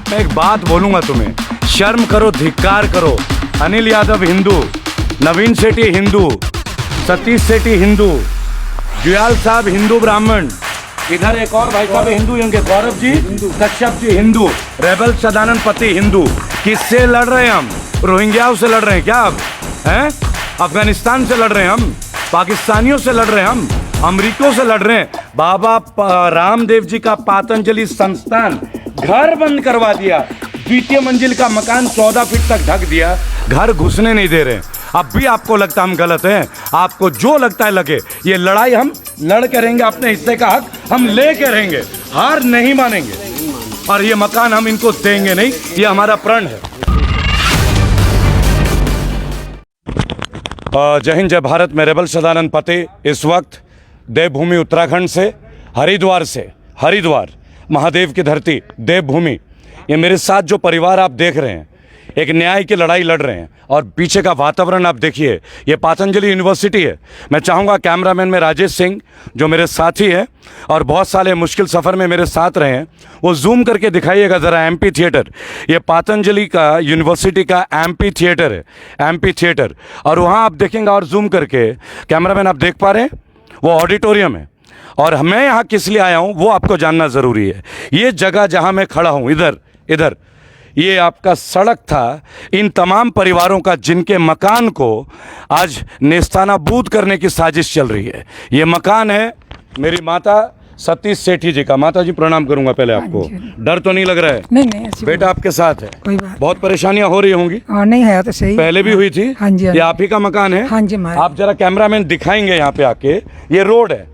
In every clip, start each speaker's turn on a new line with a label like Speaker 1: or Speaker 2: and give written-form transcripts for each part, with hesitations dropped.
Speaker 1: मैं एक बात बोलूंगा तुम्हें, शर्म करो, धिक्कार करो। अनिल यादव हिंदू, नवीन सेठी हिंदू, सतीश सेठी हिंदू, जुयाल साहब हिंदू ब्राह्मण, इधर एक और भाई साहब हिंदू होंगे, गौरव जी, कश्यप जी हिंदू, रेबल सदानंद पति हिंदू। किससे लड़ रहे हैं हम? रोहिंग्याओं से लड़ रहे हैं क्या अब? हैं? अफगानिस्तान से लड़ रहे हैं हम, पाकिस्तानियों से लड़ रहे हैं हम, अमरीकों से लड़ रहे हैं। बाबा रामदेव जी का पातंजलि संस्थान घर बंद करवा दिया, द्वितीय मंजिल का मकान 14 फीट तक ढक दिया, घर घुसने नहीं दे रहे। अब भी आपको लगता हम गलत हैं? आपको जो लगता है लगे, ये लड़ाई हम लड़ के रहेंगे, अपने हिस्से का हक हम ले के रहेंगे, हार नहीं मानेंगे। और ये मकान हम इनको देंगे नहीं, ये हमारा प्रण है। जय हिंद जय भारत। मैं रेबल सदानंद पति इस वक्त देवभूमि उत्तराखंड से, हरिद्वार महादेव की धरती देवभूमि, ये मेरे साथ जो परिवार आप देख रहे हैं, एक न्याय की लड़ाई लड़ रहे हैं। और पीछे का वातावरण आप देखिए, ये पातंजलि यूनिवर्सिटी है। मैं चाहूँगा कैमरामैन में राजेश सिंह जो मेरे साथी हैं और बहुत साले मुश्किल सफ़र में मेरे साथ रहे हैं, वो जूम करके दिखाइएगा ज़रा एमपी थिएटर। ये पातंजलि का यूनिवर्सिटी का एमपी थिएटर है, एमपी थिएटर। और वहाँ आप देखेंगे, और जूम करके कैमरामैन आप देख पा रहे हैं, वो ऑडिटोरियम है। और मैं यहाँ किस लिए आया हूँ वो आपको जानना ज़रूरी है। ये जगह जहाँ मैं खड़ा हूँ, इधर ये आपका सड़क था इन तमाम परिवारों का जिनके मकान को आज नेस्तानाबूद करने की साजिश चल रही है। ये मकान है मेरी माता सतीश सेठी जी का। माता जी प्रणाम करूंगा पहले आपको। डर तो नहीं लग रहा है?
Speaker 2: नहीं,
Speaker 1: बेटा आपके साथ है,
Speaker 2: कोई बात।
Speaker 1: बहुत परेशानियां हो रही होंगी?
Speaker 2: नहीं है तो सही,
Speaker 1: पहले भी हुई थी।
Speaker 2: हाँ जी,
Speaker 1: ये आप ही का मकान है?
Speaker 2: हाँ जी।
Speaker 1: आप जरा कैमरामैन दिखाएंगे यहाँ पे आके, ये रोड है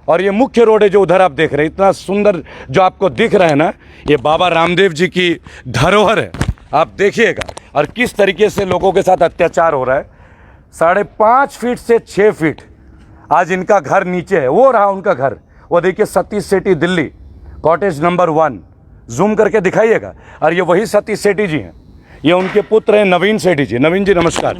Speaker 1: और ये मुख्य रोड है जो उधर आप देख रहे हैं। इतना सुंदर जो आपको दिख रहा है ना, ये बाबा रामदेव जी की धरोहर है, आप देखिएगा। और किस तरीके से लोगों के साथ अत्याचार हो रहा है। 5.5 फीट से 6 फीट आज इनका घर नीचे है। वो रहा उनका घर, वो देखिए सतीश सेठी दिल्ली, कॉटेज नंबर 1, जूम करके दिखाइएगा। और ये वही सतीश सेठी जी हैं, ये उनके पुत्र हैं नवीन सेठी जी। नवीन जी नमस्कार।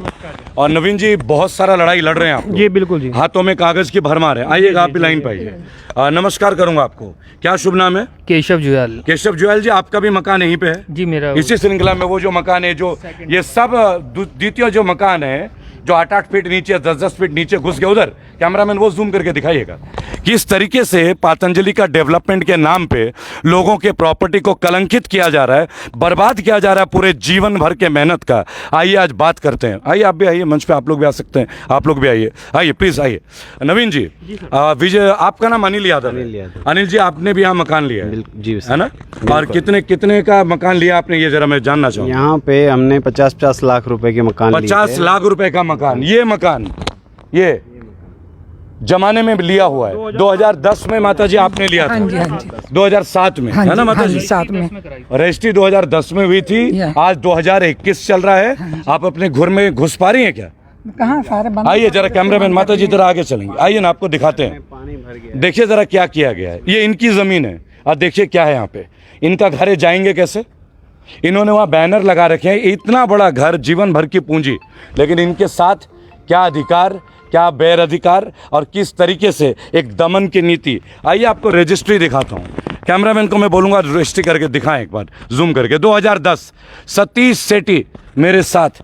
Speaker 1: और नवीन जी बहुत सारा लड़ाई लड़ रहे हैं आप
Speaker 3: जी? बिल्कुल जी।
Speaker 1: हाथों में कागज की भरमार है। आइएगा आप भी लाइन पे आइए। नमस्कार करूंगा आपको। क्या शुभ नाम है?
Speaker 3: केशव जुयाल।
Speaker 1: केशव जुयाल जी, आपका भी मकान यहीं पे है?
Speaker 3: जी मेरा।
Speaker 1: इसी श्रृंखला में वो जो मकान है, जो ये सब द्वितीय जो मकान है जो 8-8 फीट नीचे, 10-10 फीट नीचे घुस गया, उधर कैमरामैन वो जूम करके दिखाइएगा। किस तरीके से पातंजलि का डेवलपमेंट के नाम पे लोगों के प्रॉपर्टी को कलंकित किया जा रहा है, बर्बाद किया जा रहा है पूरे जीवन भर के मेहनत का। आइए आज बात करते हैं। आइए आप भी आइए, मंच पे आप लोग भी आ सकते हैं, आप लोग भी आइए, आइए प्लीज आइए। नवीन जी, विजय, आपका नाम अनिल यादव है? अनिल जी, आपने भी यहाँ मकान लिया है
Speaker 4: जी,
Speaker 1: है ना? और कितने का मकान लिया आपने, ये जरा मैं जानना चाहूँगा।
Speaker 4: यहाँ पे हमने 50 लाख रुपए के मकान
Speaker 1: 50 लाख रुपए का मकान। ये मकान ये जमाने में लिया हुआ है। 2010 में माता जी आपने लिया था?
Speaker 2: हाँ जी, हाँ जी।
Speaker 1: 2007 में, है ना माता जी?
Speaker 2: साथ में
Speaker 1: रजिस्ट्री 2010 में हुई थी, आज 2021 चल रहा है। आप अपने घर में घुस पा रही हैं क्या?
Speaker 2: कहाँ सारे बंद।
Speaker 1: आइए जरा कैमरामैन, माता जी जरा आगे चलेंगे, आइए ना, आपको दिखाते हैं। देखिए जरा क्या किया गया है। ये इनकी जमीन है और देखिए क्या है यहाँ पे। इनका घर है, जाएंगे कैसे? इन्होंने वहाँ बैनर लगा रखे हैं, इतना बड़ा घर, जीवन भर की पूंजी, लेकिन इनके साथ क्या अधिकार, क्या बैर अधिकार, और किस तरीके से एक दमन की नीति। आइए आपको रजिस्ट्री दिखाता हूँ। कैमरामैन को मैं बोलूँगा रजिस्ट्री करके दिखाएं एक बार, जूम करके। 2010 सतीश सेठी मेरे साथ,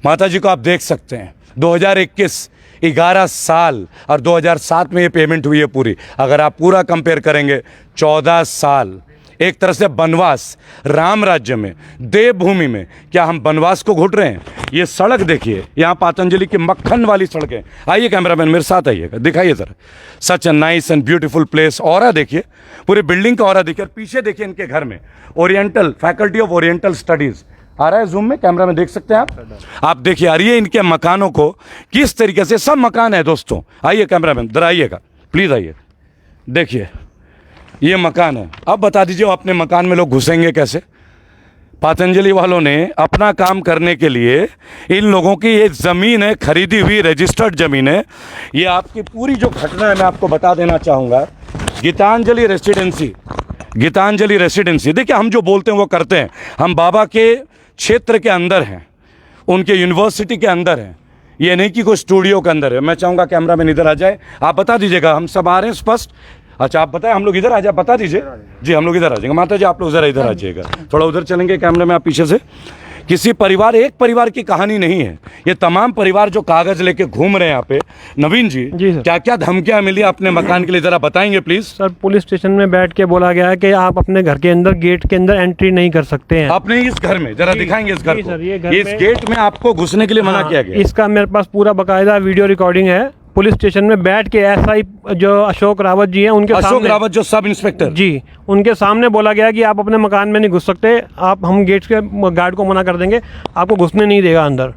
Speaker 1: माता जी को आप देख सकते हैं। 2021 11 साल, और 2007 में ये पेमेंट हुई है पूरी। अगर आप पूरा कंपेयर करेंगे 14 साल, एक तरह से वनवास, राम राज्य में, देवभूमि में, क्या हम वनवास को घुट रहे हैं? ये सड़क देखिए, यहाँ पातंजलि की मक्खन वाली सड़कें। आइए कैमरामैन मेरे साथ आइएगा, दिखाइए ज़रा। Such a nice and beautiful place. Aura देखिए, पूरी बिल्डिंग का ऑरा देखिए। और पीछे देखिए इनके घर में oriental, faculty of oriental studies आ रहा है जूम में, कैमरा में देख सकते हैं आप देखिए। आ रही है इनके मकानों को किस तरीके से, सब मकान है दोस्तों। आइए कैमरामैन इधर आइएगा, प्लीज़ आइए, देखिए ये मकान है। अब बता दीजिए अपने मकान में लोग घुसेंगे कैसे? पातंजलि वालों ने अपना काम करने के लिए इन लोगों की ये ज़मीन है, खरीदी हुई रजिस्टर्ड ज़मीन है। ये आपकी पूरी जो घटना है मैं आपको बता देना चाहूँगा। गीतांजलि रेसिडेंसी, देखिए हम जो बोलते हैं वो करते हैं। हम बाबा के क्षेत्र के अंदर हैं, उनके यूनिवर्सिटी के अंदर हैं, ये नहीं कि कोई स्टूडियो के अंदर है। मैं चाहूँगा कैमरामैन इधर आ जाए, आप बता दीजिएगा। हम सब आ रहे हैं स्पष्ट? अच्छा आप बताएं, हम लोग इधर आ जाए, बता दीजिए। जी हम लोग इधर आ जाएंगे। माता जी आप लोग ज़रा इधर आ जाइएगा, थोड़ा उधर चलेंगे कैमरे में आप पीछे से। किसी परिवार, एक परिवार की कहानी नहीं है, ये तमाम परिवार जो कागज़ लेके घूम रहे हैं यहाँ पे। नवीन जी
Speaker 3: सर।
Speaker 1: क्या क्या धमकियाँ मिली अपने मकान के लिए, ज़रा बताएंगे प्लीज़।
Speaker 3: सर पुलिस स्टेशन में बैठ के बोला गया है कि आप अपने घर के अंदर, गेट के अंदर एंट्री नहीं कर सकते हैं।
Speaker 1: अपने इस घर में जरा दिखाएंगे इस घर
Speaker 3: जी
Speaker 1: को,
Speaker 3: सर, ये घर
Speaker 1: इस
Speaker 3: में-
Speaker 1: गेट में आपको घुसने के लिए मना किया गया।
Speaker 3: इसका मेरे पास पूरा बकायदा वीडियो रिकॉर्डिंग है। पुलिस स्टेशन में बैठ के एसआई जो अशोक रावत जी हैं उनके
Speaker 1: अशोक
Speaker 3: सामने,
Speaker 1: रावत जो सब इंस्पेक्टर,
Speaker 3: जी, उनके सामने बोला गया कि आप अपने मकान में नहीं घुस सकते, आप, हम गेट के गार्ड को मना कर देंगे, आपको घुसने नहीं देगा अंदर।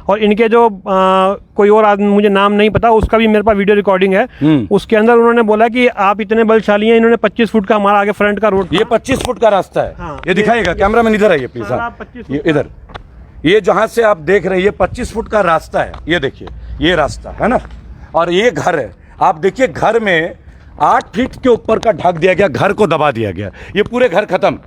Speaker 3: और इनके जो कोई और आदमी, मुझे नाम नहीं पता, उसका भी मेरे पास वीडियो रिकॉर्डिंग है। उसके अंदर उन्होंने बोला कि आप इतने बलशाली हैं, इन्होंने 25 फुट का हमारा आगे फ्रंट का रोड,
Speaker 1: ये 25 फुट का रास्ता है।
Speaker 3: हाँ,
Speaker 1: ये दिखाइएगा, कैमरा मैन इधर आइए प्लीज।
Speaker 3: हाँ, 25 फुट
Speaker 1: ये इधर, ये जहां से आप देख रहे हैं ये 25 फुट का रास्ता है। ये देखिए ये रास्ता है ना, और ये घर है। आप देखिए घर में 8 फीट के ऊपर का ढक दिया गया, घर को दबा दिया गया। ये पूरे घर खत्म,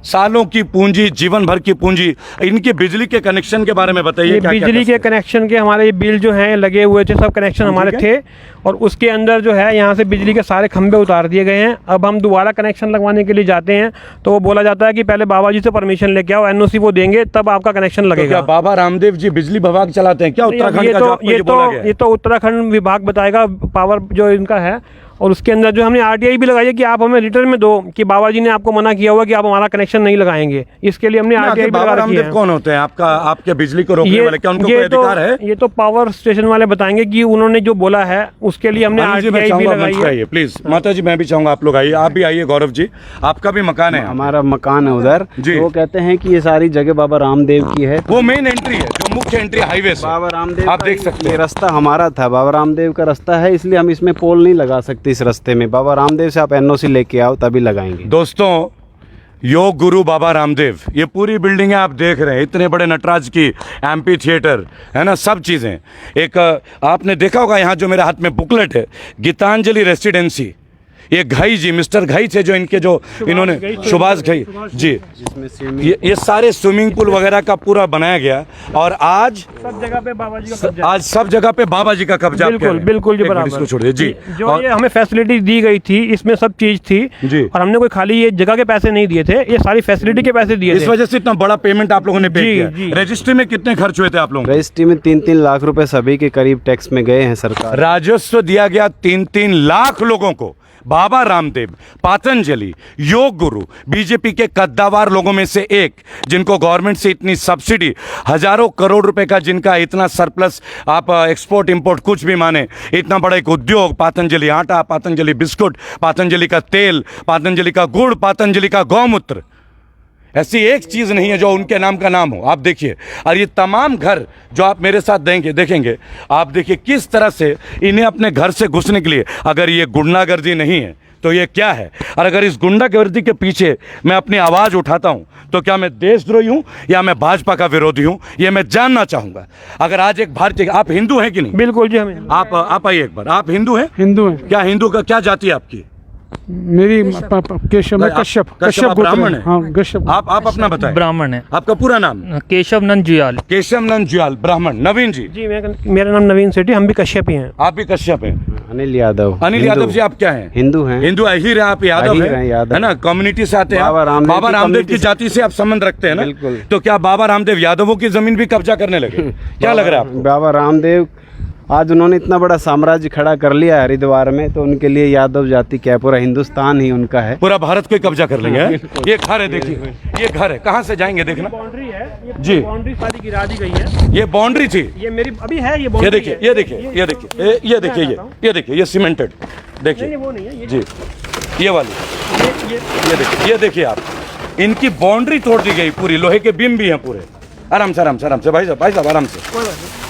Speaker 1: सालों की पूंजी, जीवन भर की पूंजी। इनके बिजली के कनेक्शन के बारे में बताइए।
Speaker 3: ये
Speaker 1: क्या क्या
Speaker 3: बिजली के
Speaker 1: करते हैं?
Speaker 3: कनेक्शन के हमारे बिल जो हैं लगे हुए थे, सब कनेक्शन हमारे
Speaker 1: ठीक
Speaker 3: थे, और उसके अंदर जो है यहाँ से बिजली के सारे खंभे उतार दिए गए हैं। अब हम दोबारा कनेक्शन लगवाने के लिए जाते हैं तो वो बोला जाता है कि पहले बाबा जी से परमिशन लेके आओ, एनओसी वो देंगे तब आपका कनेक्शन
Speaker 1: तो
Speaker 3: लगेगा।
Speaker 1: क्या बाबा रामदेव जी बिजली विभाग चलाते हैं क्या उत्तराखंड का, जो आपको ये बोला गया है?
Speaker 3: ये तो उत्तराखंड विभाग बताएगा, पावर जो इनका है। और उसके अंदर जो हमने आरटीआई भी लगाई है कि आप हमें रिटर्न में दो कि बाबा जी ने आपको मना किया हुआ कि आप हमारा कनेक्शन नहीं लगाएंगे, इसके लिए हमने आरटीआई भी
Speaker 1: बाबा
Speaker 3: लगा रखी
Speaker 1: रामदेव
Speaker 3: है।
Speaker 1: कौन होते हैं आपका, आपके बिजली को रोकने वाले? क्या उनको कोई अधिकार है?
Speaker 3: ये तो पावर स्टेशन वाले बताएंगे कि उन्होंने जो बोला है उसके लिए हमने
Speaker 1: अनिल जी मैं
Speaker 3: आरटीआई भी
Speaker 1: चाहूंगा
Speaker 3: लगाई
Speaker 1: मंच पे
Speaker 3: है।
Speaker 1: आइए प्लीज। माता जी मैं भी चाहूंगा आप लोग आइए, आप भी आइए। गौरव जी आपका भी मकान है यहाँ।
Speaker 4: हमारा मकान है उधर।
Speaker 1: जी।
Speaker 4: तो वो कहते हैं कि ये सारी जगह बाबा रामदेव की है।
Speaker 1: वो मेन एंट्री है, जो मुख्य एंट्री हाईवे से।
Speaker 4: बाबा रामदेव
Speaker 1: आप
Speaker 4: का
Speaker 1: देख सकते
Speaker 4: ये
Speaker 1: हैं।
Speaker 4: रास्ता हमारा था, बाबा रामदेव का रास्ता है, इसलिए हम इसमें पोल नहीं लगा सकते इस रास्ते में। बाबा रामदेव से आप एनओसी लेके आओ तभी लगाएंगे।
Speaker 1: दोस्तों योग गुरु बाबा रामदेव, ये पूरी बिल्डिंग है आप देख रहे हैं, इतने बड़े नटराज की, एम्पी थिएटर है ना, सब चीज़ें। एक आपने देखा होगा यहाँ जो मेरे हाथ में बुकलेट है, गीतांजलि रेसिडेंसी, ये घई जी, मिस्टर घई थे जो इनके जो इन्होंने, सुभाष घई जी,
Speaker 4: जिसमें
Speaker 1: ये सारे स्विमिंग पूल वगैरह का पूरा बनाया गया। और आज
Speaker 3: सब जगह पे बाबा जी का कब्जा।
Speaker 1: आज सब जगह पे बाबा जी का कब्जा। आप कह
Speaker 3: बिल्कुल
Speaker 1: रहे हैं।
Speaker 3: बिल्कुल जी,
Speaker 1: एक मिनट,
Speaker 3: बराबर।
Speaker 1: इसको छोड़ दीजिए जी।
Speaker 3: जो
Speaker 1: और
Speaker 3: ये हमें फैसिलिटी दी गई थी इसमें सब चीज थी
Speaker 1: जी।
Speaker 3: और हमने कोई खाली ये जगह के पैसे नहीं दिए थे, ये सारी फैसिलिटी के पैसे दिए
Speaker 1: इस
Speaker 3: थे।
Speaker 1: वजह से इतना बड़ा पेमेंट आप लोगों ने पे
Speaker 3: जी,
Speaker 1: किया।
Speaker 3: जी।
Speaker 1: रजिस्ट्री में कितने खर्च हुए थे आप लोगों को?
Speaker 4: रजिस्ट्री में 3-3 लाख रुपए सभी के करीब टैक्स में गए हैं सरकार।
Speaker 1: राजस्व दिया गया 3-3 लाख लोगों को। बाबा रामदेव, पातंजलि, योग गुरु, बीजेपी के कद्दावर लोगों में से एक, जिनको गवर्नमेंट से इतनी सब्सिडी, हजारों करोड़ रुपए का जिनका इतना सरप्लस, आप एक्सपोर्ट इंपोर्ट कुछ भी माने, इतना बड़ा एक उद्योग, पातंजलि आटा, पातंजलि बिस्कुट, पातंजलि का तेल, पातंजलि का गुड़, पातंजलि का गौमूत्र, ऐसी एक चीज़ नहीं है जो उनके नाम का नाम हो। आप देखिए, और ये तमाम घर जो आप मेरे साथ देखेंगे, आप देखिए किस तरह से इन्हें अपने घर से घुसने के लिए, अगर ये गुंडागर्दी नहीं है तो ये क्या है? और अगर इस गुंडागर्दी के पीछे मैं अपनी आवाज़ उठाता हूं तो क्या मैं देशद्रोही हूं या मैं भाजपा का विरोधी हूं, ये मैं जानना चाहूंगा। अगर आज एक भारतीय, आप हिंदू हैं कि नहीं?
Speaker 3: बिल्कुल जी, हमें
Speaker 1: आप आइए एक बार। आप हिंदू हैं?
Speaker 5: हिंदू है।
Speaker 1: क्या हिंदू का क्या जाति है आपकी?
Speaker 5: मेरी केशव, मैं कश्यप,
Speaker 1: कश्यप आप
Speaker 5: गोत्र
Speaker 1: ब्राह्मण
Speaker 5: है।
Speaker 1: है?
Speaker 5: हाँ कश्यप।
Speaker 1: आप अपना बताएं।
Speaker 6: ब्राह्मण है।
Speaker 1: आपका पूरा नाम?
Speaker 6: केशव नंद जुयाल।
Speaker 1: केशव नंद जुयाल, ब्राह्मण। नवीन जी?
Speaker 3: जी, मेरा नाम नवीन सेठी, हम भी कश्यप ही हैं।
Speaker 1: आप भी कश्यप हैं?
Speaker 4: अनिल यादव।
Speaker 1: अनिल
Speaker 4: हिंदू।
Speaker 1: यादव जी आप क्या हैं?
Speaker 4: हिंदू हैं।
Speaker 1: हिंदू अहीर हैं आप? यादव
Speaker 4: अहीर हैं,
Speaker 1: हैं,
Speaker 4: यादव।
Speaker 1: है ना, कम्युनिटी से आते हैं आप?
Speaker 4: बाबा रामदेव
Speaker 1: बाबा
Speaker 4: की
Speaker 1: रामदेव की
Speaker 4: कम्युनिटी
Speaker 1: जाति से आप संबंध रखते हैं ना?
Speaker 4: बिल्कुल।
Speaker 1: तो क्या बाबा रामदेव यादवों की जमीन भी कब्जा करने लगे? क्या लग रहा है आपको?
Speaker 4: बाबा रामदेव आज उन्होंने इतना बड़ा साम्राज्य खड़ा कर लिया है हरिद्वार में, तो उनके लिए यादव जाति क्या, पूरा हिंदुस्तान ही उनका है।
Speaker 1: पूरा भारत को ही कब्जा कर लेंगे? हैं? ये घर है, देखिए ये घर है, कहाँ से जाएंगे देखना
Speaker 3: बाउंड्री है
Speaker 1: जी।
Speaker 3: बाउंड्री सारी गिरा दी गई है।
Speaker 1: ये बाउंड्री थी,
Speaker 3: ये मेरी अभी है, ये
Speaker 1: ये
Speaker 3: बाउंड्री
Speaker 1: देखिए,
Speaker 3: है।
Speaker 1: ये देखिए, ये देखिए, ये देखिए, ये देखिए, ये सीमेंटेड, देखिए
Speaker 3: नहीं, वो नहीं है, ये
Speaker 1: जी, ये वाली, ये देखिए आप, इनकी बाउंड्री तोड़ दी गई पूरी, लोहे के बीम भी हैं पूरे। आराम से आराम से आराम से भाई साहब आराम से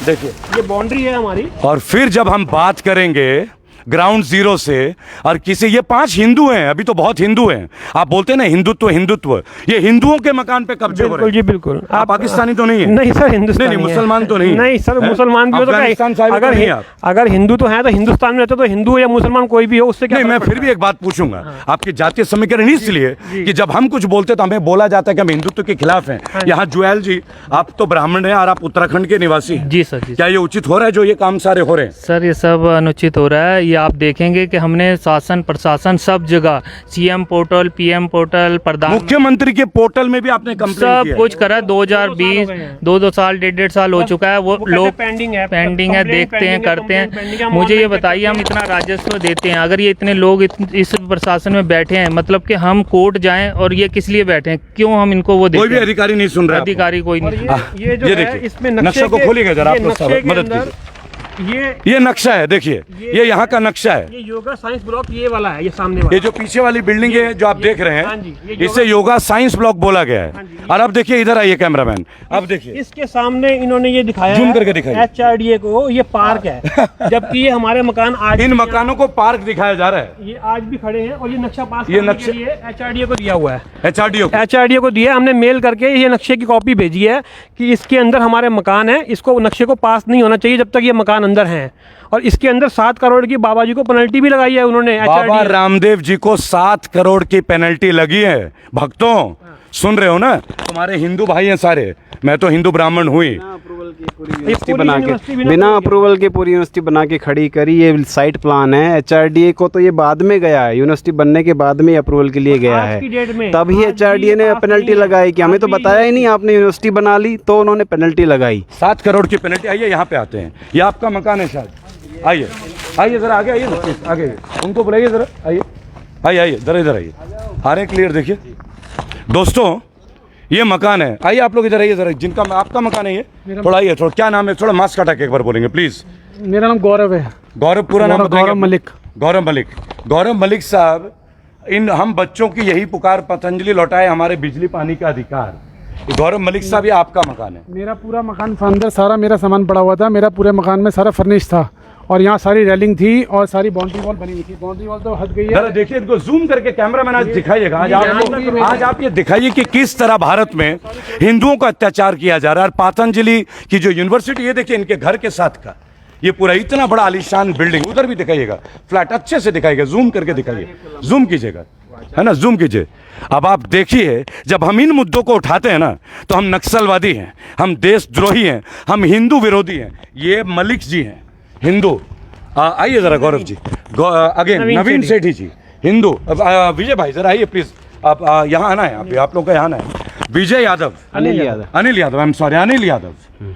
Speaker 1: देखिए,
Speaker 3: ये बाउंड्री है हमारी।
Speaker 1: और फिर जब हम बात करेंगे ग्राउंड जीरो से, और किसी, ये 5 हिंदू हैं, अभी तो बहुत हिंदू हैं, आप बोलते हैं ना हिंदुत्व हिंदुत्व, ये हिंदुओं के मकान पे कब्जे हो रहे
Speaker 3: बिल्कुल
Speaker 1: हैं।
Speaker 3: जी, बिल्कुल।
Speaker 1: आप पाकिस्तानी तो नहीं है?
Speaker 3: नहीं सर, हिंदुस्तानी
Speaker 1: नहीं,
Speaker 3: है।
Speaker 1: मुसलमान तो नहीं है?
Speaker 3: नहीं सर,
Speaker 1: हैं?
Speaker 3: मुसलमान भी हो तो
Speaker 1: अफगानिस्तान साहिब तो नहीं है आप?
Speaker 3: अगर हिंदू तो है तो हिंदुस्तान में रहते तो हिंदू या मुसलमान कोई भी हो, उससे क्या
Speaker 1: नहीं, मैं
Speaker 3: फर्क
Speaker 1: फिर भी एक बात पूछूंगा, आपकी जातीय समीकरण इसलिए कि जब हम कुछ बोलते तो हमें बोला जाता है कि हम हिंदुत्व के खिलाफ हैं। यहाँ जुएल जी, आप तो ब्राह्मण हैं और आप उत्तराखंड के निवासी हैं।
Speaker 6: जी सर, जी
Speaker 1: क्या ये उचित हो रहा है जो ये काम सारे हो रहे हैं?
Speaker 6: सर, ये सब अनुचित हो रहा है। ये आप देखेंगे कि हमने शासन प्रशासन सब जगह सीएम पोर्टल, पीएम पोर्टल, प्रधान
Speaker 1: मुख्यमंत्री के पोर्टल में भी आपने कंप्लेंट
Speaker 6: सब
Speaker 1: किया है?
Speaker 6: कुछ करा। 2020 2 साल 1.5 साल हो चुका है। वो लोग
Speaker 3: पेंडिंग है,
Speaker 6: पेंडिंग है, देखते हैं, करते हैं। मुझे ये बताइए, हम इतना राजस्व देते हैं, अगर ये इतने लोग इस प्रशासन में बैठे हैं, मतलब कि हम कोर्ट जाएं, और ये किस लिए बैठे हैं? क्यों हम इनको वो देते
Speaker 1: कोई भी
Speaker 6: हैं?
Speaker 1: अधिकारी नहीं सुन रहा है आपको।
Speaker 6: अधिकारी कोई नहीं।
Speaker 3: ये जो है
Speaker 1: देखिए,
Speaker 3: इसमें
Speaker 1: नक्शा को खोलिएगा जरा, आप लोग सब
Speaker 3: नक्शे के
Speaker 1: मदद
Speaker 3: अंदर
Speaker 1: कीजिए।
Speaker 3: ये
Speaker 1: ये नक्शा है, देखिए, ये यहाँ का नक्शा है।
Speaker 3: ये योगा साइंस ब्लॉक ये वाला है, ये सामने वाला।
Speaker 1: ये जो पीछे वाली बिल्डिंग है जो आप देख रहे
Speaker 3: हाँ जी,
Speaker 1: हैं,
Speaker 3: ये
Speaker 1: इसे योगा साइंस ब्लॉक बोला गया है। और अब देखिए, इधर आइए कैमरामैन, अब देखिए
Speaker 3: इसके सामने इन्होंने ये दिखाया
Speaker 1: जूम
Speaker 3: है,
Speaker 1: करके दिखाइए।
Speaker 3: HRDA को ये पार्क है, जबकि ये हमारे मकान आज
Speaker 1: इन मकानों को पार्क दिखाया जा रहा है।
Speaker 3: ये आज भी खड़े हैं, और ये नक्शा पास
Speaker 1: ये
Speaker 3: करने
Speaker 1: नक्शा-
Speaker 3: के लिए HRDA को दिया हुआ है।
Speaker 1: HRDO को।
Speaker 3: HRDA को दिया, हमने मेल करके ये नक्शे की कॉपी भेजी है कि इसके अंदर हमारे मकान है, इसको नक्शे को पास नहीं होना चाहिए जब तक ये मकान अंदर हैं। और इसके अंदर 7 करोड़ की बाबा जी को पेनल्टी भी लगाई है उन्होंने।
Speaker 1: बाबा
Speaker 3: HRDA
Speaker 1: रामदेव जी को 7 करोड़ की पेनल्टी लगी है। भक्तों, सुन रहे हो ना? तुम्हारे हिंदू भाई हैं सारे, मैं तो हिंदू ब्राह्मण हुई।
Speaker 4: अप्रूवल की पूरी यूनिवर्सिटी
Speaker 3: पूरी
Speaker 4: बना
Speaker 3: यूनिवर्सिटी
Speaker 4: के,
Speaker 3: बिना
Speaker 4: बिना अप्रूवल के पूरी यूनिवर्सिटी बना के खड़ी करी। ये साइट प्लान है। HRDA को तो ये बाद में गया है, यूनिवर्सिटी बनने के बाद में अप्रूवल के लिए गया
Speaker 3: आज की डेट में
Speaker 4: है। तभी
Speaker 3: आज
Speaker 4: HRDA ने
Speaker 3: भी पास
Speaker 4: पेनल्टी
Speaker 3: नहीं है।
Speaker 4: लगाई कि हमें तो
Speaker 3: आज भी
Speaker 4: बताया ही नहीं, आपने यूनिवर्सिटी बना ली, तो उन्होंने पेनल्टी लगाई।
Speaker 1: 7 करोड़ की पेनल्टी। आइए यहाँ पे आते हैं, ये आपका मकान है शायद। आइए आइए जरा आगे आइए, आगे आइए। उनको बुलाइए जरा, आइए आइए आइए जरा इधर आइए, आ रहे हैं क्लियर। देखिए दोस्तों, ये मकान है। आइए आप लोग इधर आइए जरा, जिनका आपका मकान है ये, थोड़ा आइए, थोड़ा क्या नाम है, थोड़ा मास्क हटा के एक बार बोलेंगे प्लीज।
Speaker 5: मेरा नाम गौरव है।
Speaker 1: गौरव, पूरा नाम बताइए।
Speaker 5: गौरव मलिक।
Speaker 1: गौरव मलिक। गौरव मलिक साहब, इन हम बच्चों की यही पुकार, पतंजलि लौटाए हमारे बिजली पानी का अधिकार। गौरव मलिक साहब, ये आपका मकान है।
Speaker 5: मेरा पूरा मकान अंदर सारा मेरा सामान पड़ा हुआ था। मेरा पूरे मकान में सारा फर्निश था, और यहाँ सारी रेलिंग थी, और सारी बाउंड्री वॉल बनी हुई थी। बाउंड्री वॉल तो हट गई है।
Speaker 1: जरा देखिए इनको, जूम करके कैमरामैन आज दिखाइएगा। आज आप ये दिखाइए कि किस तरह भारत में हिंदुओं का अत्याचार किया जा रहा है। और पतंजलि की जो यूनिवर्सिटी, ये देखिए इनके घर के साथ का, ये पूरा इतना बड़ा आलीशान बिल्डिंग। उधर भी दिखाइएगा, फ्लैट अच्छे से दिखाइएगा, जूम करके दिखाइए, जूम कीजिएगा, है ना, जूम कीजिए। अब आप देखिए, जब हम इन मुद्दों को उठाते हैं ना, तो हम नक्सलवादी हैं, हम देशद्रोही हैं, हम हिंदू विरोधी हैं। ये मलिक जी हैं, हिंदू। आइए जरा गौरव जी, अगेन नवीन सेठी जी, हिंदू। विजय भाई जरा आइए प्लीज, आप यहाँ आना है, आप लोग का यहाँ आना है। Vijay Yadav,
Speaker 4: Anil Yadav,
Speaker 1: Anil Yadav, I am sorry, Anil Yadav,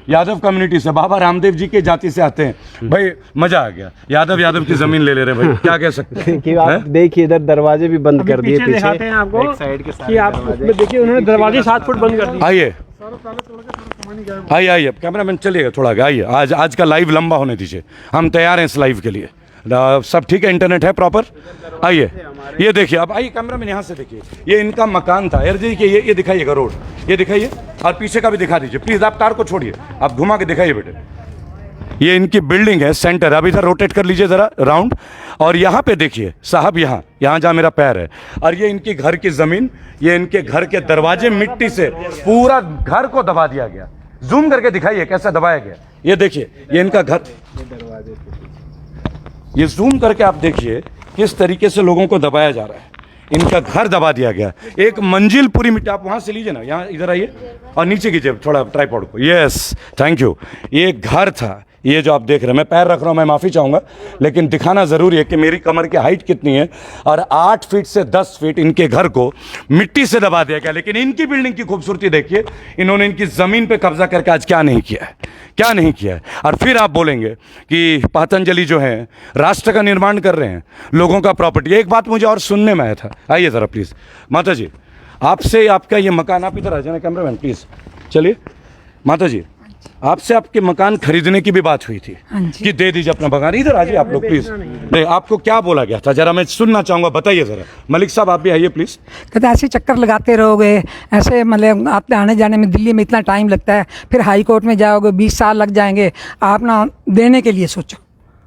Speaker 1: Yadav community से, बाबा रामदेव जी के जाति से आते हैं भाई। मजा आ गया, यादव की जमीन ले ले रहे भाई, क्या कह सकते हैं।
Speaker 4: कि आप देखिए इधर दरवाजे भी बंद कर दिए पीछे।
Speaker 3: दिखाते हैं आपको
Speaker 4: एक साइड के
Speaker 3: कि आप उसमें देखिए, उन्होंने दरवाजे 7 फुट बंद कर दिए।
Speaker 1: आइए आइए आइए, कैमरामैन चलिएगा थोड़ा आगे आइए। आज का लाइव लंबा होने दीजिए, हम तैयार हैं इस लाइव के लिए। सब ठीक है, इंटरनेट है प्रॉपर। आइए, ये देखिए, अब आइए कैमरामैन यहाँ से देखिए, ये इनका मकान था। यार जी, ये दिखाइएगा रोड, ये दिखाइए, और पीछे का भी दिखा दीजिए प्लीज़। आप तार को छोड़िए, आप घुमा के दिखाइए बेटे। ये इनकी बिल्डिंग है, सेंटर। अब इधर रोटेट कर लीजिए ज़रा राउंड, और यहाँ पे देखिए साहब, यहाँ जहाँ मेरा पैर है, और ये इनकी घर की ज़मीन, ये इनके घर के दरवाजे मिट्टी से पूरा घर को दबा दिया गया। जूम करके दिखाइए कैसा दबाया गया। ये देखिए, ये इनका घर, ये जूम करके आप देखिए किस तरीके से लोगों को दबाया जा रहा है। इनका घर दबा दिया गया, एक मंजिल पूरी मिट्टी। आप वहाँ से लीजिए ना, यहाँ इधर आइए और नीचे कीजिए थोड़ा ट्राइपॉड को। Yes, thank you. ये घर था, ये जो आप देख रहे हैं, मैं पैर रख रहा हूँ, मैं माफ़ी चाहूँगा, लेकिन दिखाना ज़रूरी है कि मेरी कमर की हाइट कितनी है। और 8 फीट से 10 फीट इनके घर को मिट्टी से दबा दिया गया। लेकिन इनकी बिल्डिंग की खूबसूरती देखिए, इन्होंने इनकी ज़मीन पे कब्जा करके आज क्या नहीं किया है, क्या नहीं किया है। और फिर आप बोलेंगे कि पतंजलि जो है राष्ट्र का निर्माण कर रहे हैं, लोगों का प्रॉपर्टी। एक बात मुझे और सुनने में आया था, आइए ज़रा प्लीज़ माता जी, आपसे आपका ये मकान, आप इधर आ जाना कैमरामैन प्लीज़, चलिए। माता जी, आपसे आपके मकान खरीदने की भी बात हुई थी कि दे दीजिए अपना मकान। इधर आ जाइए आप लोग प्लीज। नहीं, आपको क्या बोला गया था, जरा मैं सुनना चाहूंगा, बताइए जरा। मलिक साहब आप भी आइए प्लीज।
Speaker 2: कहते ऐसे चक्कर लगाते रहोगे, ऐसे मतलब आप आने जाने में दिल्ली में इतना टाइम लगता है, फिर हाई कोर्ट में जाओगे 20 साल लग जाएंगे, आप ना देने के लिए सोचो।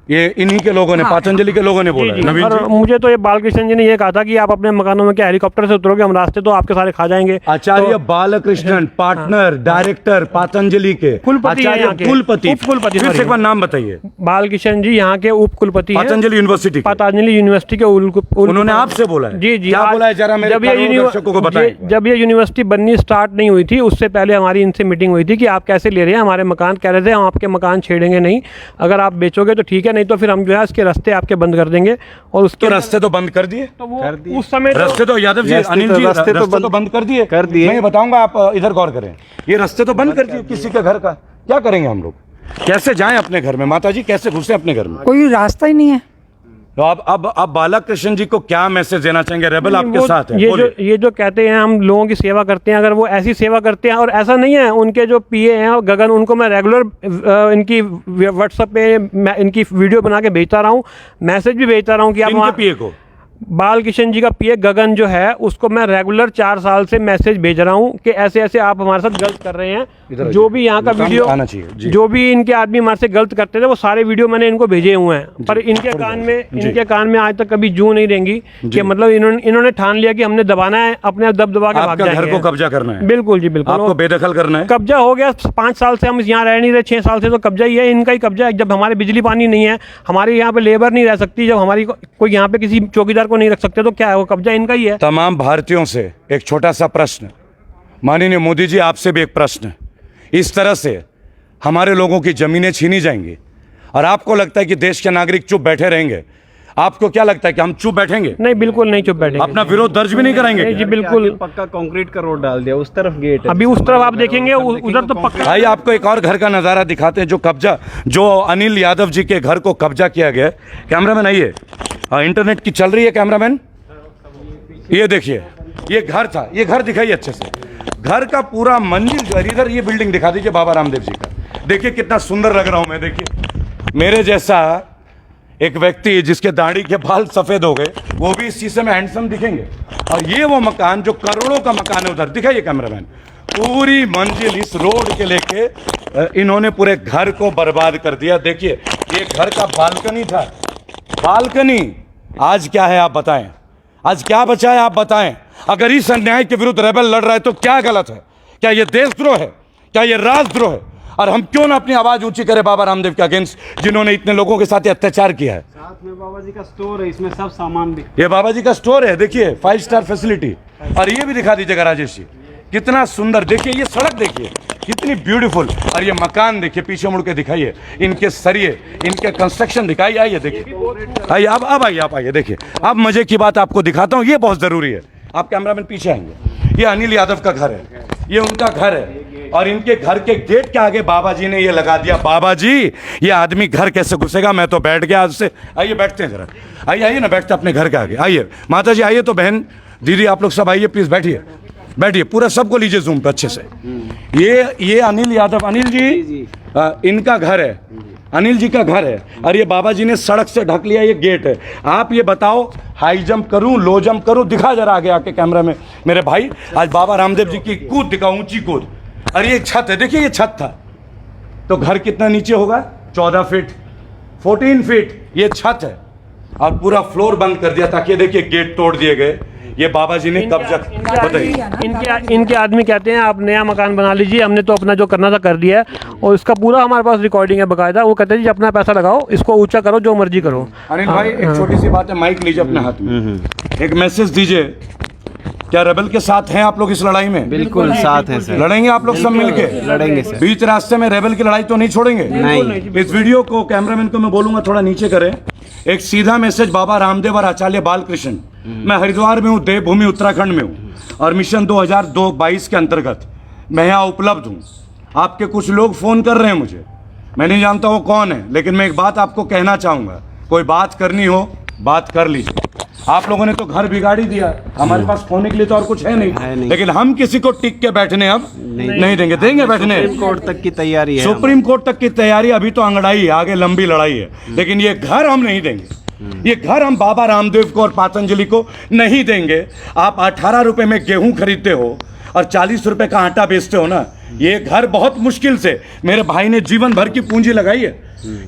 Speaker 1: ये इन्हीं के लोगों ने, पतंजलि के लोगों ने बोला है। नवीन
Speaker 3: और
Speaker 1: जी,
Speaker 3: मुझे तो ये बालकृष्ण जी ने ये कहा था कि आप अपने मकानों में क्या हेलीकॉप्टर से उतरोगे, हम रास्ते तो आपके सारे खा जाएंगे।
Speaker 1: आचार्य बालकृष्णन, पार्टनर डायरेक्टर पतंजलि के,
Speaker 3: कुलपति हैं यहाँ के,
Speaker 1: कुलपति,
Speaker 3: उपकुलपति,
Speaker 1: फिर से एक बार नाम बताइए।
Speaker 3: बालकृष्ण जी यहाँ के उप कुलपति हैं,
Speaker 1: पतंजलि यूनिवर्सिटी के।
Speaker 3: पतंजलि यूनिवर्सिटी के
Speaker 1: उन्होंने आपसे बोला है?
Speaker 3: जी जी,
Speaker 1: क्या बोला है, जरा मेरे दर्शकों को बताएं।
Speaker 3: जब ये यूनिवर्सिटी बननी स्टार्ट नहीं हुई थी, उससे पहले हमारी इनसे मीटिंग हुई थी कि आप कैसे ले रहे हैं हमारे मकान। कह रहे थे हम आपके मकान छेड़ेंगे नहीं, अगर आप बेचोगे तो ठीक है, नहीं तो फिर हम जो है इसके रास्ते आपके बंद कर देंगे। और उसके
Speaker 1: तो रास्ते तो बंद कर दिए,
Speaker 3: तो वो उस समय
Speaker 1: रास्ते तो यादव जी, अनिल जी, रास्ते तो बंद कर दिए। मैं बताऊंगा, आप इधर गौर करें, ये रास्ते तो बंद कर दिए किसी के घर का। क्या करेंगे हम लोग, कैसे जाएं अपने घर में? माता जी कैसे घुसे अपने घर में?
Speaker 2: कोई रास्ता ही नहीं है।
Speaker 1: तो अब बालाकृष्ण जी को क्या मैसेज देना चाहेंगे? रेबल आपके साथ है,
Speaker 3: ये जो कहते हैं हम लोगों की सेवा करते हैं, अगर वो ऐसी सेवा करते हैं, और ऐसा नहीं है, उनके जो पीए हैं गगन, उनको मैं रेगुलर इनकी व्हाट्सएप पे मैं इनकी वीडियो बना के भेजता रहा हूँ, मैसेज भी भेजता रहा हूँ कि आप
Speaker 1: इनके पीए को,
Speaker 3: बालकिशन जी का पीए गगन जो है उसको मैं रेगुलर 4 साल से मैसेज भेज रहा हूँ कि ऐसे ऐसे आप हमारे साथ गलत कर रहे हैं। जो भी यहाँ का वीडियो
Speaker 1: आना चाहिए,
Speaker 3: जो भी इनके आदमी हमारे से गलत करते थे वो सारे वीडियो मैंने इनको भेजे हुए हैं, पर इनके कान में आज तक कभी जू नहीं रेंगी कि मतलब इन्होंने ठान लिया कि हमने दबाना है, अपने दबा के भाग जाएंगे,
Speaker 1: घर को कब्जा करना है।
Speaker 3: बिल्कुल जी, बिल्कुल
Speaker 1: आपको बेदखल करना है।
Speaker 3: कब्जा हो गया 5 साल से, हम यहाँ रह नहीं रहे, 6 साल से तो कब्जा ही है, इनका ही कब्जा है। जब हमारे बिजली पानी नहीं है, हमारे यहाँ पे लेबर नहीं रह सकती, जब हमारी कोई यहाँ पे किसी चौकीदार को नहीं रख सकते, तो क्या है, वो कब्जा इनका ही है।
Speaker 1: तमाम भारतीयों से एक छोटा सा प्रश्न, माननीय मोदी जी आपसे भी एक प्रश्न, इस तरह से हमारे लोगों की जमीनें छीनी जाएंगी और आपको लगता है कि देश के नागरिक चुप बैठे रहेंगे? आपको क्या लगता है कि हम चुप बैठेंगे?
Speaker 3: नहीं, बिल्कुल नहीं चुप बैठेंगे।
Speaker 1: अपना विरोध दर्ज भी नहीं करेंगे?
Speaker 3: जी बिल्कुल,
Speaker 4: पक्का कंक्रीट का रोड डाल दिया, उस तरफ गेट है,
Speaker 3: अभी उस तरफ आप देखेंगे, उधर तो पक्का।
Speaker 1: भाई आपको एक और घर का नज़ारा दिखाते हैं, जो अनिल यादव जी के घर को कब्जा किया गया। कैमरामैन आइए, इंटरनेट की चल रही है कैमरामैन, ये देखिए, ये घर था, ये घर दिखाइए अच्छे से, घर का पूरा मंजिल जो है, इधर ये बिल्डिंग दिखा दीजिए बाबा रामदेव जी का, देखिए कितना सुंदर लग रहा हूं मैं। देखिए मेरे जैसा एक व्यक्ति जिसके दाढ़ी के बाल सफेद हो गए, वो भी इस शीशे में हैंडसम दिखेंगे। और ये वो मकान जो करोड़ों का मकान है, उधर दिखाइए कैमरामैन, पूरी मंजिल इस रोड के लेके इन्होंने पूरे घर को बर्बाद कर दिया। देखिए ये घर का बालकनी था, बालकनी आज क्या है आप बताएं? आज क्या बचा है आप बताएं? अगर इस अन्याय के विरुद्ध रेबल लड़ रहा है तो क्या गलत है? क्या ये देशद्रोह है? क्या ये राजद्रोह है? और हम क्यों ना अपनी आवाज ऊंची करें बाबा रामदेव के अगेंस्ट, जिन्होंने इतने लोगों के साथ अत्याचार किया है।
Speaker 4: साथ में बाबा जी का स्टोर है, इसमें सब सामान भी,
Speaker 1: ये बाबा जी का स्टोर है, देखिए 5 स्टार फैसिलिटी। और ये भी दिखा दीजिएगा राजेश जी, कितना सुंदर, देखिए ये सड़क देखिए कितनी ब्यूटीफुल, और ये मकान देखिए, पीछे मुड़ के दिखाइए, इनके सरिये, इनके कंस्ट्रक्शन दिखाइए। आइए देखिए, आइए अब आइए, आप आइए देखिए। अब मजे की बात आपको दिखाता हूँ, ये बहुत जरूरी है, आप कैमरामैन पीछे आएंगे। ये अनिल यादव का घर है, ये उनका घर है, और इनके घर के गेट के आगे बाबा जी ने ये लगा दिया। बाबा जी, ये आदमी घर कैसे घुसेगा? मैं तो बैठ गया आज से। आइए बैठते हैं जरा, आइए ना, बैठते अपने घर के आगे। आइए माता जी, आइए, तो बहन दीदी आप लोग सब आइए प्लीज, बैठिए बैठिए, पूरा सबको लीजिए जूम पे अच्छे से। ये अनिल यादव, अनिल जी इनका घर है, अनिल जी का घर है, और ये बाबा जी ने सड़क से ढक लिया, ये गेट है। आप ये बताओ, हाई जंप करूं, लो जंप करूं? दिखा जरा आगे आके कैमरा में मेरे भाई, आज बाबा रामदेव जी की कूद दिखाओ, ऊंची कूद। और ये छत है, देखिए ये छत था, तो घर कितना नीचे होगा? 14 फीट, 14 फीट ये छत है, और पूरा फ्लोर बंद कर दिया ताकि देखिए गेट तोड़ दिए गए। ये बाबा जी ने कब्जा, बताइए।
Speaker 3: इनके आदमी कहते हैं आप नया मकान बना लीजिए, हमने तो अपना जो करना था कर दिया है, और इसका पूरा हमारे पास रिकॉर्डिंग है बकायदा। वो कहते हैं जी अपना पैसा लगाओ, इसको ऊंचा करो, जो मर्जी करो।
Speaker 1: अनिल भाई एक छोटी सी बात है, माइक लीजिए अपने हाथ में, एक मैसेज दीजिए। क्या रेबल के साथ हैं आप लोग इस लड़ाई में?
Speaker 4: बिल्कुल साथ हैं सर,
Speaker 1: लड़ेंगे आप लोग सब मिलके?
Speaker 4: लड़ेंगे सर,
Speaker 1: बीच रास्ते में रेबल की लड़ाई तो नहीं छोड़ेंगे?
Speaker 4: नहीं।
Speaker 1: इस वीडियो को कैमरामैन को मैं बोलूंगा थोड़ा नीचे करें, एक सीधा मैसेज बाबा रामदेव और आचार्य बालकृष्ण। मैं हरिद्वार में हूँ, देवभूमि उत्तराखंड में हूँ, और मिशन 2022 के अंतर्गत मैं यहाँ उपलब्ध हूँ। आपके कुछ लोग फोन कर रहे हैं मुझे, मैं नहीं जानता वो कौन है, लेकिन मैं एक बात आपको कहना चाहूँगा, कोई बात करनी हो बात कर लीजिए। आप लोगों ने तो घर बिगाड़ ही दिया, हमारे पास खोने के लिए तो और कुछ है नहीं, लेकिन हम किसी को टिक के बैठने अब नहीं देंगे, देंगे बैठने।
Speaker 4: सुप्रीम कोर्ट तक की तैयारी है,
Speaker 1: सुप्रीम कोर्ट तक की तैयारी, अभी तो अंगड़ाई है, आगे लंबी लड़ाई है, लेकिन ये घर हम नहीं देंगे। ये घर हम बाबा रामदेव को और पतंजलि को नहीं देंगे। आप 18 रुपए में गेहूं खरीदते हो और 40 रुपए का आटा बेचते हो ना, ये घर बहुत मुश्किल से मेरे भाई ने जीवन भर की पूंजी लगाई है।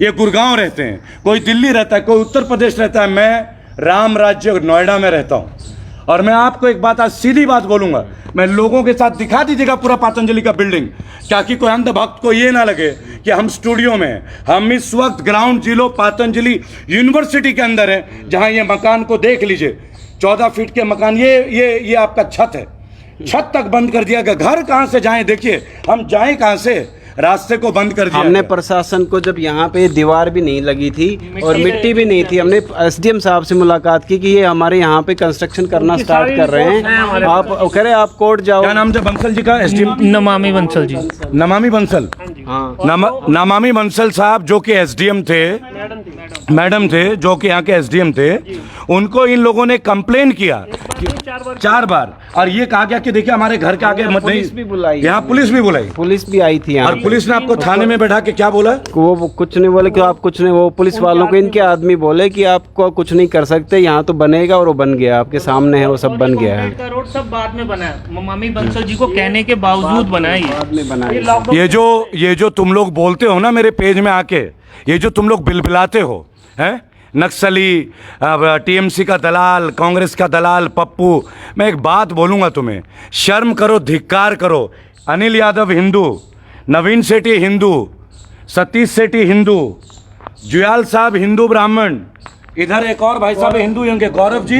Speaker 1: ये गुड़गांव रहते हैं, कोई दिल्ली रहता है, कोई उत्तर प्रदेश रहता है, मैं राम राज्य नोएडा में रहता हूँ। और मैं आपको एक बात, आज सीधी बात बोलूंगा, मैं लोगों के साथ दिखा दीजिएगा पूरा पतंजलि का बिल्डिंग, ताकि कोई अंध भक्त को ये ना लगे कि हम स्टूडियो में हैं। हम इस वक्त ग्राउंड जीरो पतंजलि यूनिवर्सिटी के अंदर हैं, जहां ये मकान को देख लीजिए, 14 फीट के मकान, ये आपका छत है, छत तक बंद कर दिया गया। घर कहाँ से जाएं? देखिए हम जाएं कहाँ से? रास्ते को बंद कर दिया
Speaker 4: हमने
Speaker 1: गया।
Speaker 4: प्रशासन को, जब यहाँ पे दीवार भी नहीं लगी थी और मिट्टी भी नहीं थी, हमने एसडीएम साहब से मुलाकात की कि ये हमारे यहाँ पे कंस्ट्रक्शन करना स्टार्ट कर रहे हैं, आप कह रहे आप कोर्ट जाओ।
Speaker 1: क्या नाम था बंसल जी का? एसडीएम
Speaker 6: नमामि बंसल जी।
Speaker 1: नमामि बंसल।
Speaker 4: हाँ,
Speaker 1: नमामि बंसल साहब जो कि एसडीएम थे, मैडम थे जो कि यहाँ के एसडीएम थे, उनको इन लोगों ने कंप्लेन किया 4 बार, और ये कहा गया कि देखिए हमारे घर के आगे मत
Speaker 4: पुलिस भी बुलाई,
Speaker 1: यहाँ पुलिस भी बुलाई,
Speaker 4: पुलिस भी आई थी यहाँ
Speaker 1: और पुलिस ने आपको थाने में बैठा के क्या बोला?
Speaker 4: वो कुछ नहीं बोले कि आप कुछ नहीं, वो पुलिस वालों को इनके आदमी बोले कि आपको कुछ नहीं कर सकते, यहाँ तो बनेगा, और वो बन गया, आपके सामने है, वो सब बन गया है।
Speaker 6: का रोड सब बाद में बना है, नमामि बंसल जी को कहने के बावजूद बना है
Speaker 4: बाद में बनाया।
Speaker 1: ये जो तुम लोग बोलते हो ना मेरे पेज में आके, ये जो तुम लोग बिलबिलाते हो, हैं नक्सली, टीएमसी का दलाल, कांग्रेस का दलाल, पप्पू, मैं एक बात बोलूँगा तुम्हें, शर्म करो, धिक्कार करो। अनिल यादव हिंदू, नवीन सेठी हिंदू, सतीश सेठी हिंदू, जुयाल साहब हिंदू ब्राह्मण, इधर एक और भाई साहब हिंदू होंगे, गौरव जी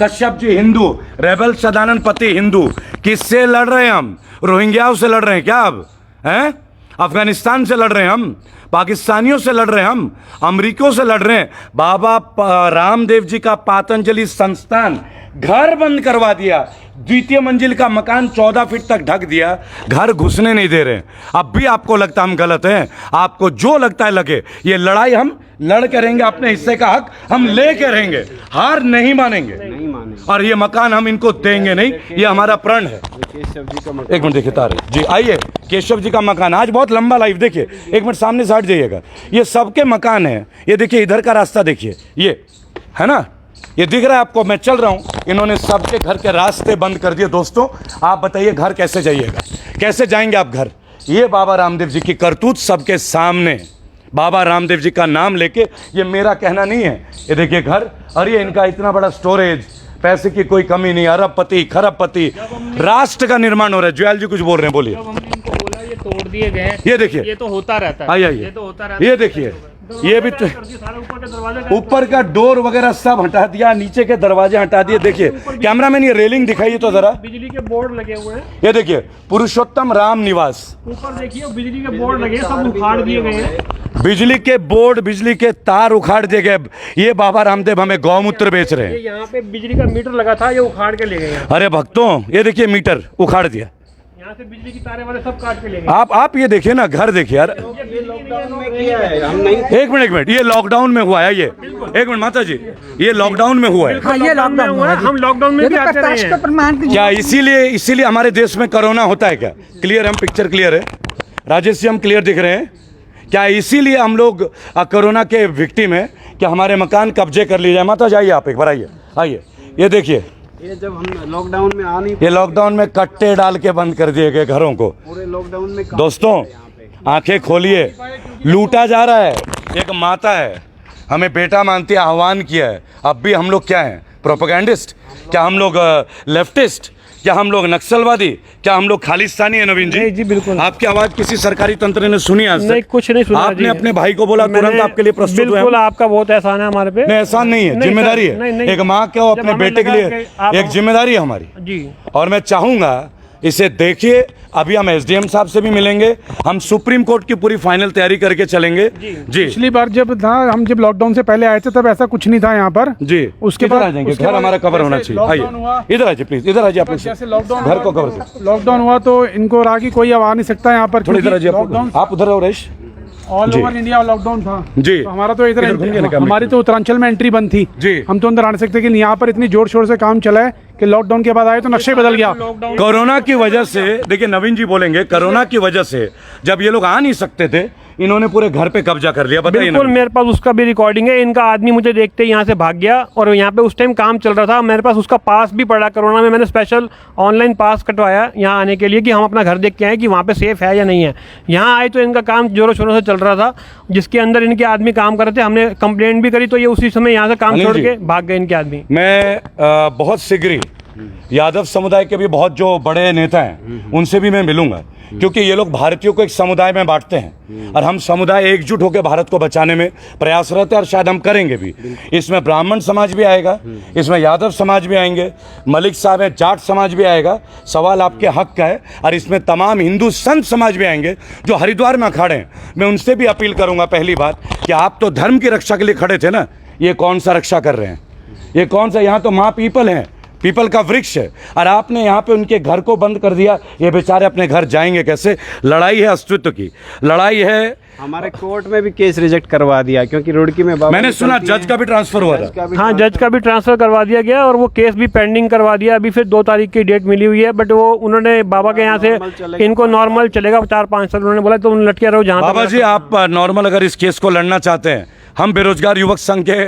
Speaker 1: कश्यप जी हिंदू, रेबल सदानंद पति हिंदू। किससे लड़ रहे हैं हम? रोहिंग्याओं से लड़ रहे हैं क्या अब? हैं अफगानिस्तान से लड़ रहे हैं हम, पाकिस्तानियों से लड़ रहे हैं हम, अमरीकियों से लड़ रहे हैं। बाबा रामदेव जी का पातंजलि संस्थान घर बंद करवा दिया, द्वितीय मंजिल का मकान 14 फीट तक ढक दिया, घर घुसने नहीं दे रहे। अब भी आपको लगता हम गलत हैं? आपको जो लगता है लगे, ये लड़ाई हम लड़ के रहेंगे, अपने हिस्से का हक हम ले के रहेंगे, हार नहीं मानेंगे, और ये मकान हम इनको देंगे नहीं, ये हमारा प्रण है। एक मिनट देखिए तारे जी, आइए, केशव जी का मकान आज बहुत लंबा लाइव, देखिए एक मिनट सामने से हट जाइएगा, ये सबके मकान है। ये देखिए इधर का रास्ता देखिए, ये है ना, ये दिख रहा है आपको, मैं चल रहा हूं, इन्होंने सबके घर के रास्ते बंद कर दिए। दोस्तों आप बताइए घर कैसे जाइएगा, कैसे जाएंगे आप घर? ये बाबा रामदेव जी की करतूत सबके सामने, बाबा रामदेव जी का नाम लेके, ये मेरा कहना नहीं है, ये देखिए घर, और ये इनका इतना बड़ा स्टोरेज, पैसे की कोई कमी नहीं, अरबपति खरबपति, राष्ट्र का निर्माण हो रहा है। जुयाल जी कुछ बोल रहे हैं, बोलिए।
Speaker 6: जब हमने इनको बोला ये तोड़ दिए गए हैं,
Speaker 1: ये देखिए,
Speaker 6: ये तो होता रहता है,
Speaker 1: आइए
Speaker 6: ये तो होता रहता है।
Speaker 1: ये देखिए, ये भी ऊपर का डोर वगैरह सब हटा दिया, नीचे के दरवाजे हटा दिए। देखिए कैमरामैन ये रेलिंग दिखाइए तो जरा,
Speaker 3: बिजली के बोर्ड लगे हुए हैं,
Speaker 1: ये देखिए पुरुषोत्तम राम निवास,
Speaker 3: ऊपर देखिए बिजली के बोर्ड लगे हैं, सब उखाड़ दिए गए हैं।
Speaker 1: बिजली के बोर्ड, बिजली के तार उखाड़ दिए गए। ये बाबा रामदेव हमें गौमूत्र बेच रहे हैं।
Speaker 3: ये यहाँ पे बिजली का मीटर लगा था, ये उखाड़ के ले गए हैं।
Speaker 1: अरे भक्तों ये देखिए मीटर उखाड़ दिया,
Speaker 3: यहाँ से बिजली की तारें वाले सब काट के ले गए।
Speaker 1: आप ये देखिए ना, घर देखिए यार। एक मिनट, ये लॉकडाउन में हुआ है, ये एक मिनट माता जी, ये लॉकडाउन में हुआ है।
Speaker 2: हाँ, ये लॉकडाउन
Speaker 3: हुआ है, हम लॉकडाउन में भी आते रहे हैं।
Speaker 2: प्रमाण दीजिए।
Speaker 1: क्या इसीलिए हमारे देश में कोरोना होता है क्या? क्लियर, हम पिक्चर क्लियर है, राजेश जी हम क्लियर दिख रहे हैं क्या? इसीलिए हम लोग कोरोना के विक्टिम हैं कि हमारे मकान कब्जे कर लिए जाए। माता जाइए आप एक बार, आइए, ये देखिए,
Speaker 4: ये जब हम लॉकडाउन में आ नहीं,
Speaker 1: ये लॉकडाउन में कट्टे डाल के बंद कर दिए गए घरों को।
Speaker 4: पूरे लॉकडाउन में
Speaker 1: दोस्तों आंखें खोलिए, लूटा जा रहा है। एक माता है, हमें बेटा मानती है, आह्वान किया है। अब भी हम लोग क्या हैं? प्रोपेगेंडिस्ट? क्या हम लोग लेफ्टिस्ट? क्या हम लोग नक्सलवादी? क्या हम लोग खालिस्तानी है? नवीन जी,
Speaker 3: जी बिल्कुल।
Speaker 1: आपकी आवाज किसी सरकारी तंत्र ने सुनी आज तक?
Speaker 3: नहीं, कुछ नहीं सुना।
Speaker 1: आपने अपने भाई को बोला, तुरंत आपके लिए प्रस्तुत हुए।
Speaker 3: बिल्कुल, आपका बहुत एहसान है हमारे पे।
Speaker 1: नहीं, एहसान नहीं है, जिम्मेदारी है। एक माँ को अपने बेटे के लिए एक जिम्मेदारी है हमारी
Speaker 3: जी। और
Speaker 1: मैं चाहूंगा इसे देखिए। अभी हम एसडीएम साहब से भी मिलेंगे, हम सुप्रीम कोर्ट की पूरी फाइनल तैयारी करके चलेंगे। जी
Speaker 5: पिछली बार जब था, हम जब लॉकडाउन से पहले आए थे तब ऐसा कुछ नहीं था यहाँ पर।
Speaker 1: जी,
Speaker 5: उसके
Speaker 1: इधर
Speaker 5: बाद
Speaker 1: आ जाएंगे,
Speaker 5: उसके
Speaker 1: घर
Speaker 5: बाद
Speaker 1: हमारा कवर होना चाहिए। आइए इधर आइए प्लीज, इधर आइए।
Speaker 5: जैसे लॉकडाउन
Speaker 1: घर को कवर से
Speaker 5: लॉकडाउन हुआ तो इनको रहा कि कोई अब आ नहीं सकता यहाँ पर,
Speaker 1: थोड़ी इधर आइए।
Speaker 5: लॉकडाउन
Speaker 1: आप उधर हो रेश,
Speaker 5: ऑल ओवर इंडिया लॉकडाउन था
Speaker 1: जी।
Speaker 5: तो हमारा तो इधर
Speaker 1: इधर घूमिए ना,
Speaker 5: हमारी तो उत्तरांचल में एंट्री बंद थी
Speaker 1: जी।
Speaker 5: हम तो अंदर आ नहीं सकते। लेकिन यहाँ पर इतनी जोर शोर से काम चला है कि लॉकडाउन के बाद आए तो नक्शे बदल गया।
Speaker 1: कोरोना की वजह से, देखिए नवीन जी बोलेंगे, कोरोना की वजह से जब ये लोग आ नहीं सकते थे, इन्होंने पूरे घर पे कब्जा कर लिया। बताइए।
Speaker 3: बिल्कुल, मेरे पास उसका भी रिकॉर्डिंग है। इनका आदमी मुझे देखते ही यहाँ से भाग गया, और यहाँ पे उस टाइम काम चल रहा था। मेरे पास उसका पास भी पड़ा, कोरोना में मैंने स्पेशल ऑनलाइन पास कटवाया यहाँ आने के लिए कि हम अपना घर देख के आए कि वहाँ पे सेफ है या नहीं है। यहाँ आए तो इनका काम जोरों शोरों से चल रहा था, जिसके अंदर इनके आदमी काम कर रहे थे। हमने कंप्लेंट भी करी तो ये उसी समय यहाँ से काम छोड़ के भाग गए इनके आदमी।
Speaker 1: मैं बहुत शीघ्र यादव समुदाय के भी बहुत जो बड़े नेता हैं उनसे भी मैं मिलूंगा, क्योंकि ये लोग भारतीयों को एक समुदाय में बांटते हैं और हम समुदाय एकजुट होकर भारत को बचाने में प्रयासरत है और शायद हम करेंगे भी। इसमें ब्राह्मण समाज भी आएगा, इसमें यादव समाज भी आएंगे, मलिक साहब हैं, जाट समाज भी आएगा, सवाल आपके हक का है, और इसमें तमाम हिंदू संत समाज भी आएंगे जो हरिद्वार में अखाड़े हैं। मैं उनसे भी अपील करूंगा पहली बात कि आप तो धर्म की रक्षा के लिए खड़े थे ना, ये कौन सा रक्षा कर रहे हैं, ये कौन सा, यहाँ तो माँ पीपल हैं, पीपल का वृक्ष है, और आपने यहाँ पे उनके घर को बंद कर दिया। ये बेचारे अपने घर जाएंगे कैसे? लड़ाई है अस्तित्व की, लड़ाई है।
Speaker 4: हमारे कोर्ट में भी केस रिजेक्ट करवा दिया, क्योंकि रुड़की में बाबा
Speaker 1: मैंने सुना जज का भी ट्रांसफर हुआ था।
Speaker 3: हाँ, जज का भी ट्रांसफ़र करवा दिया गया और वो केस भी पेंडिंग करवा दिया। अभी फिर 2 तारीख की डेट मिली हुई है, बट वो उन्होंने बाबा के यहाँ से इनको नॉर्मल चलेगा 4-5 साल, उन्होंने बोला तो उन लटके रहो जहाँ।
Speaker 1: बाबा जी, आप नॉर्मल अगर इस केस को लड़ना चाहते हैं, हम बेरोजगार युवक संघ के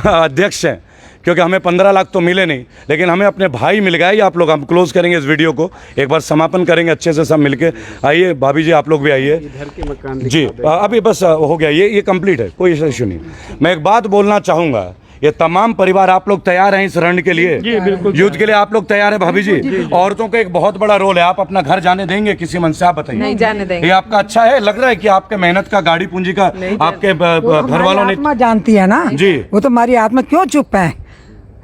Speaker 1: अध्यक्ष हैं, क्योंकि हमें 15 लाख तो मिले नहीं, लेकिन हमें अपने भाई मिल गए। आप लोग, हम क्लोज करेंगे इस वीडियो को, एक बार समापन करेंगे अच्छे से सब मिलके। आइए भाभी जी, आप लोग भी आइए।
Speaker 4: इधर के मकान
Speaker 1: जी, अभी बस हो गया, ये कंप्लीट है, कोई इशू नहीं। मैं एक बात बोलना चाहूँगा, ये तमाम परिवार आप लोग तैयार हैं इस रण के लिए?
Speaker 3: जी बिल्कुल,
Speaker 1: युद्ध के लिए आप लोग तैयार हैं भाभी जी? औरतों का एक बहुत बड़ा रोल है, आप अपना घर जाने देंगे किसी मन से? आप बताइए।
Speaker 7: नहीं जाने देंगे।
Speaker 1: ये आपका अच्छा है, लग रहा है कि आपके मेहनत का, गाड़ी पूंजी का आपके घर वालों ने।
Speaker 2: आत्मा जानती है ना
Speaker 1: जी।
Speaker 2: वो तो हमारी आत्मा क्यों चुप है,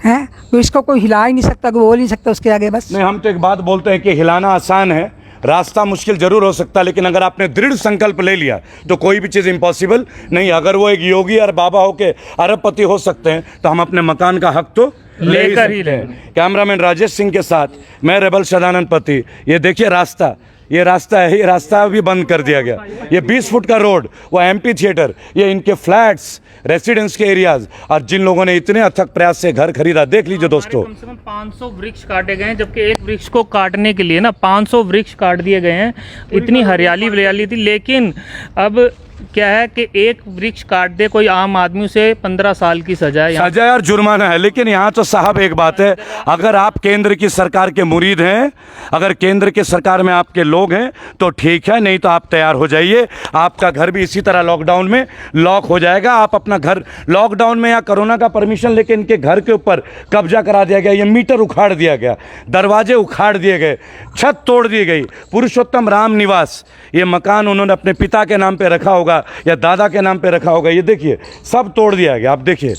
Speaker 2: हैं? तो इसको कोई हिला ही नहीं सकता, कोई बोल नहीं सकता उसके आगे। बस
Speaker 1: नहीं, हम तो एक बात बोलते हैं कि हिलाना आसान है, रास्ता मुश्किल जरूर हो सकता है, लेकिन अगर आपने दृढ़ संकल्प ले लिया तो कोई भी चीज़ इम्पॉसिबल नहीं। अगर वो एक योगी और बाबा होके अरबपति हो सकते हैं, तो हम अपने मकान का हक तो
Speaker 6: लेकर ही लें।
Speaker 1: कैमरामैन राजेश सिंह के साथ मैं रेबल सदानंद पति। ये देखिए रास्ता, ये रास्ता है, ये रास्ता भी बंद कर दिया गया। ये 20 फुट का रोड, वो एमपी थिएटर, ये इनके फ्लैट्स, रेसिडेंस के एरियाज, और जिन लोगों ने इतने अथक प्रयास से घर खरीदा, देख लीजिए दोस्तों।
Speaker 6: कम से कम 500 वृक्ष काटे गए हैं, जबकि एक वृक्ष को काटने के लिए ना 500 वृक्ष काट दिए गए हैं। इतनी हरियाली थी, लेकिन अब क्या है कि एक वृक्ष काट दे कोई आम आदमी, से 15 साल की सजा है,
Speaker 1: सजा और जुर्माना है। लेकिन यहाँ तो साहब एक बात है, अगर आप केंद्र की सरकार के मुरीद हैं, अगर केंद्र की सरकार में आपके लोग हैं तो ठीक है, नहीं तो आप तैयार हो जाइए। आपका घर भी इसी तरह लॉकडाउन में लॉक हो जाएगा। आप अपना घर लॉकडाउन में या कोरोना का परमिशन लेके इनके घर के ऊपर कब्जा करा दिया गया, ये मीटर उखाड़ दिया गया, दरवाजे उखाड़ दिए गए, छत तोड़ दी गई। पुरुषोत्तम राम निवास, ये मकान उन्होंने अपने पिता के नाम पे रखा होगा या दादा के नाम पे रखा होगा, ये देखिए सब तोड़ दिया गया। आप देखिए।